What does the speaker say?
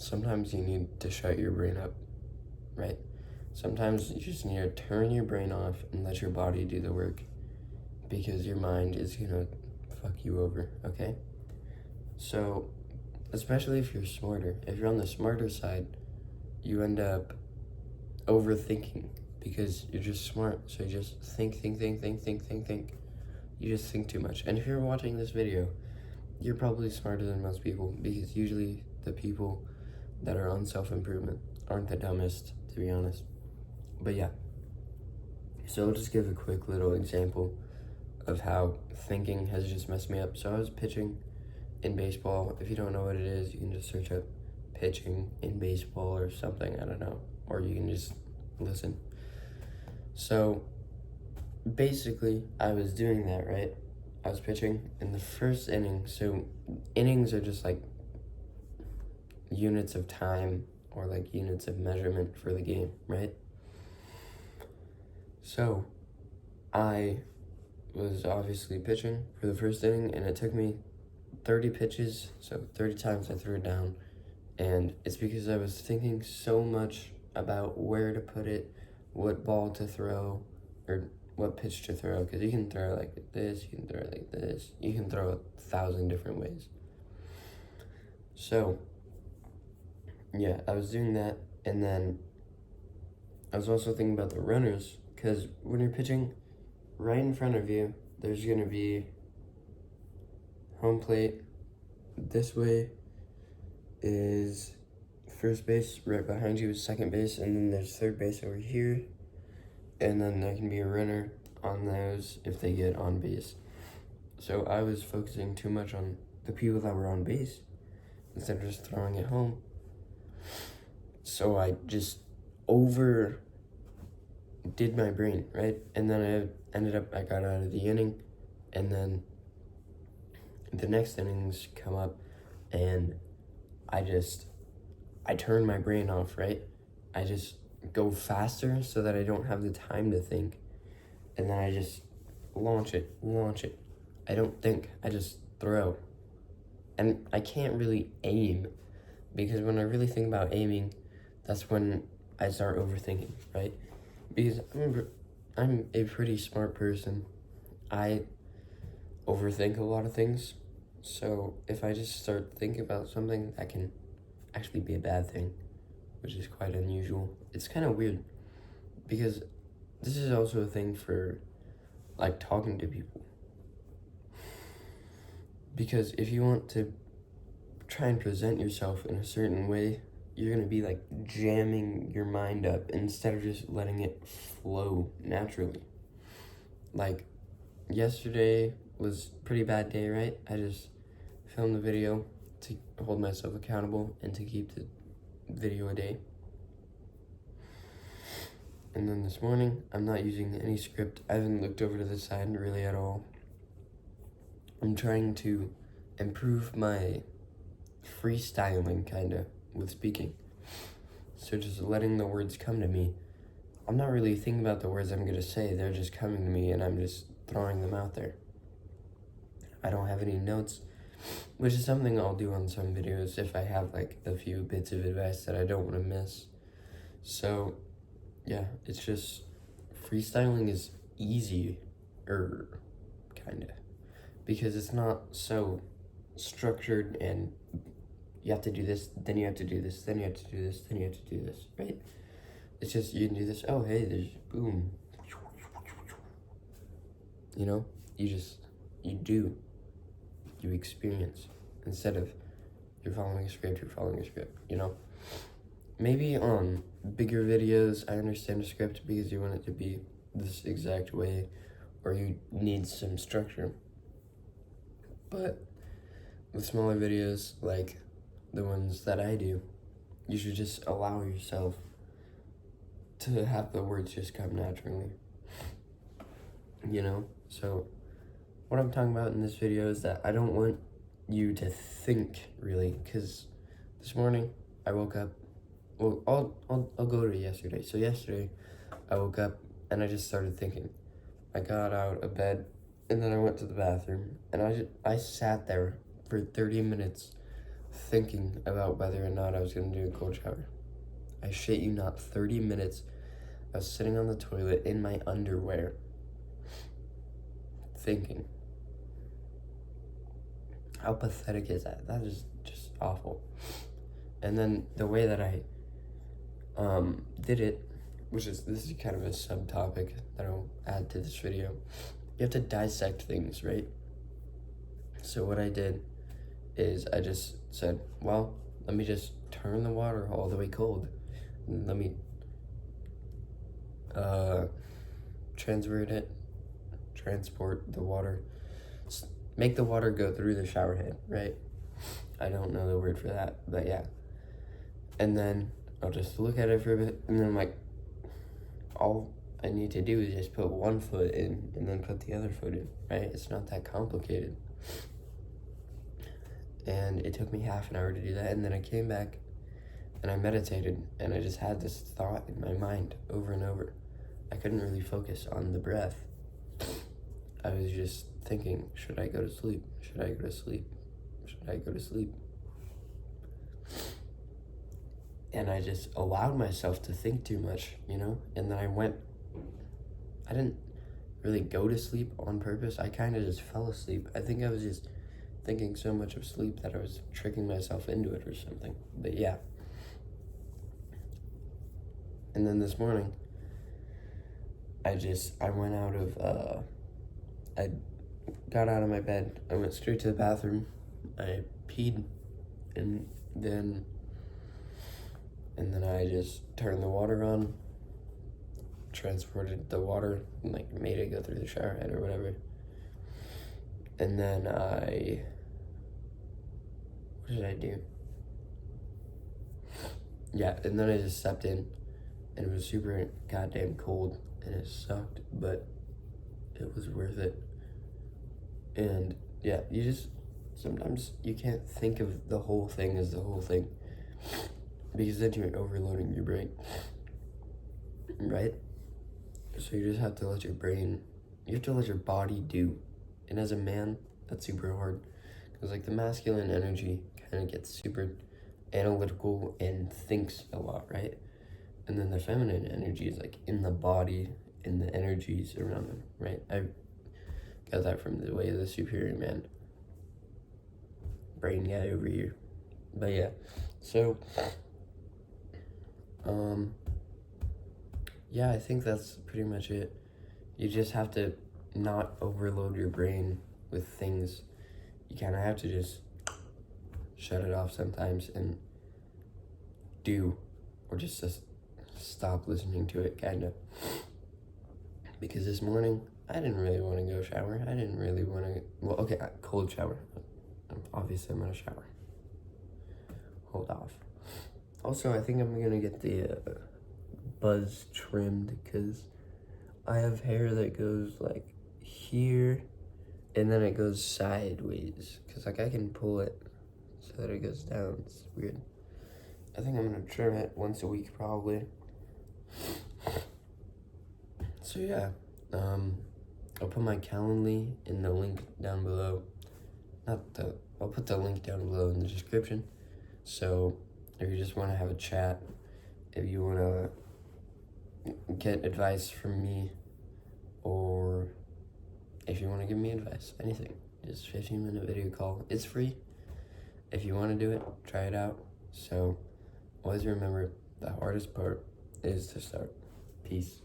sometimes you need to shut your brain up, right? Sometimes you just need to turn your brain off and let your body do the work, because your mind is gonna fuck you over, okay? So, especially if you're smarter, if you're on the smarter side, you end up overthinking because you're just smart. So you just think. You just think too much. And if you're watching this video, you're probably smarter than most people, because usually the people that are on self-improvement aren't the dumbest, to be honest. But yeah, so I'll just give a quick little example of how thinking has just messed me up. So I was pitching in baseball. If you don't know what it is, you can just search up pitching in baseball or something, I don't know, or you can just listen. So basically, I was doing that, right? I was pitching in the first inning. So innings are just like units of time or like units of measurement for the game, right? So I was obviously pitching for the first inning, and it took me 30 pitches, so 30 times I threw it down. And it's because I was thinking so much about where to put it, what ball to throw, or what pitch to throw, because you can throw it like this, you can throw it like this, you can throw it 1,000 different ways. So yeah, I was doing that, and then I was also thinking about the runners, because when you're pitching, right in front of you, there's gonna be home plate. This way is first base, right behind you is second base, and then there's third base over here, and then there can be a runner on those if they get on base. So I was focusing too much on the people that were on base instead of just throwing it home. So I just over did my brain, right? And then I got out of the inning, and then the next innings come up, and I turn my brain off, right? I just go faster so that I don't have the time to think, and then I just launch it. I don't think, I just throw. And I can't really aim, because when I really think about aiming, that's when I start overthinking, right? Because I'm a pretty smart person. I overthink a lot of things. So if I just start thinking about something, that can actually be a bad thing, which is quite unusual. It's kind of weird, because this is also a thing for like talking to people. Because if you want to try and present yourself in a certain way, you're gonna be like jamming your mind up instead of just letting it flow naturally. Like yesterday was a pretty bad day, right? I just filmed the video to hold myself accountable and to keep the video a day. And then this morning, I'm not using any script. I haven't looked over to the side really at all. I'm trying to improve my freestyling, kinda, with speaking. So just letting the words come to me. I'm not really thinking about the words I'm gonna say, they're just coming to me, and I'm just throwing them out there. I don't have any notes, which is something I'll do on some videos if I have like a few bits of advice that I don't want to miss. So yeah, it's just freestyling is easier, kinda, because it's not so structured and you have to do this, then you have to do this, then you have to do this, then you have to do this, right? It's just, you can do this, oh hey, there's boom. You know, you do, you experience, instead of you're following a script, you know? Maybe on bigger videos, I understand a script because you want it to be this exact way, or you need some structure. But with smaller videos, like the ones that I do, you should just allow yourself to have the words just come naturally, you know? So what I'm talking about in this video is that I don't want you to think, really, because this morning I woke up, well, I'll go to yesterday. So yesterday I woke up and I just started thinking. I got out of bed, and then I went to the bathroom, and I sat there for 30 minutes thinking about whether or not I was going to do a cold shower. I shit you not, 30 minutes I was sitting on the toilet in my underwear thinking. How pathetic is that? That is just awful. And then the way that I did it, this is kind of a subtopic that I'll add to this video. You have to dissect things, right? So what I did is I just said, well, let me just turn the water all the way cold. Let me transport the water, make the water go through the shower head, right? I don't know the word for that, but yeah. And then I'll just look at it for a bit, and then I'm like, all I need to do is just put one foot in and then put the other foot in, right? It's not that complicated. And it took me half an hour to do that, and then I came back and I meditated, and I just had this thought in my mind over and over. I couldn't really focus on the breath. I was just thinking, should I go to sleep? Should I go to sleep? Should I go to sleep? And I just allowed myself to think too much, you know? And then I didn't really go to sleep on purpose. I kind of just fell asleep. I think I was just thinking so much of sleep that I was tricking myself into it or something. But yeah. And then this morning, I went out of, I got out of my bed. I went straight to the bathroom. I peed, and then I just turned the water on, transported the water, and like made it go through the shower head or whatever. And then what did I do? Yeah, and then I just stepped in, and it was super goddamn cold, and it sucked, but it was worth it. And yeah, sometimes you can't think of the whole thing as the whole thing, because then you're overloading your brain, right? So you just have to let your body do. And as a man, that's super hard, because like the masculine energy kind of gets super analytical and thinks a lot, right? And then the feminine energy is like in the body, in the energies around them, right? I got that from the Way of the Superior Man brain guy over here. But yeah, so yeah, I think that's pretty much it. You just have to not overload your brain with things. You kind of have to just shut it off sometimes and do, or just stop listening to it, kind of. Because this morning, I didn't really want to go shower. I didn't really want to, well, okay, cold shower. Obviously, I'm gonna shower. Hold off. Also, I think I'm gonna get the buzz trimmed, because I have hair that goes like here, and then it goes sideways, because like I can pull it so that it goes down. It's weird. I think I'm gonna trim it once a week, probably. So yeah, I'll put my Calendly in the link down below. I'll put the link down below in the description. So if you just want to have a chat, if you want to get advice from me, or if you want to give me advice, anything, just 15-minute video call. It's free. If you want to do it, try it out. So always remember, the hardest part is to start. Peace.